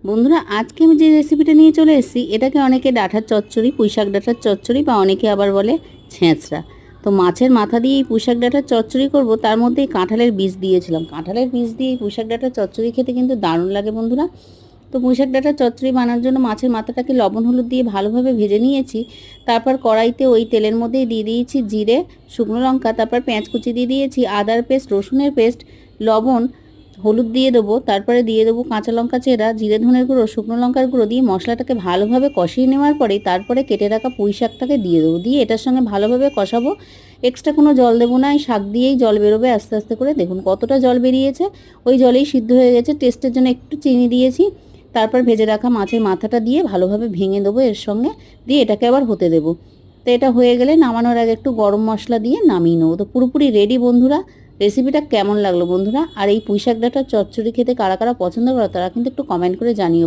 বন্ধুরা, আজকে আমি যে রেসিপিটা নিয়ে চলে এসেছি, এটাকে অনেকে ডাঁটার চচ্চড়ি, পুঁইশাক ডাঁটার চচ্চড়ি বা অনেকে আবার বলে ছেঁচড়া। তো মাছের মাথা দিয়ে এই পুঁইশাক ডাঁটার চচ্চড়ি করব, তার মধ্যে কাঁঠালের বীজ দিয়েছিলাম। কাঁঠালের বীজ দিয়ে এই পুঁইশাক ডাঁটার চচ্চড়ি খেতে কিন্তু দারুণ লাগে বন্ধুরা। তো পুঁইশাক ডাঁটার চচ্চড়ি বানানোর জন্য মাছের মাথাটাকে লবণ হলুদ দিয়ে ভালোভাবে ভেজে নিয়েছি। তারপর কড়াইতে ওই তেলের মধ্যেই দিয়ে দিয়েছি জিরে, শুকনো লঙ্কা, তারপর পেঁয়াজ কুচি দিয়ে দিয়েছি, আদার পেস্ট, রসুনের পেস্ট, লবণ, হলুদ দিয়ে দেবো। তারপরে দিয়ে দেবো কাঁচা লঙ্কা চেরা, জিরে ধনের গুঁড়ো, শুকনো লঙ্কার গুঁড়ো দিয়ে মশলাটাকে ভালোভাবে কষিয়ে নেওয়ার পরেই তারপরে কেটে রাখা পুঁই শাকটাকে দিয়ে দেবো। দিয়ে এটার সঙ্গে ভালোভাবে কষাবো। এক্সট্রা কোনো জল দেবো না, এই শাক দিয়েই জল বেরোবে আস্তে আস্তে করে। দেখুন কতটা জল বেরিয়েছে, ওই জলেই সিদ্ধ হয়ে গেছে। টেস্টের জন্য একটু চিনি দিয়েছি। তারপর ভেজে রাখা মাছের মাথাটা দিয়ে ভালোভাবে ভেঙে দেবো এর সঙ্গে, দিয়ে এটাকে আবার হতে দেবো। তো এটা হয়ে গেলে নামানোর আগে একটু গরম মশলা দিয়ে নামিয়ে নেবো। তো পুরোপুরি রেডি বন্ধুরা। রেসিপিটা কেমন লাগলো বন্ধুরা? আর এই পুঁইশাক ডাঁটার চচ্চড়ি খেতে কারা কারা পছন্দ করো তারা কিন্তু একটু কমেন্ট করে জানিও।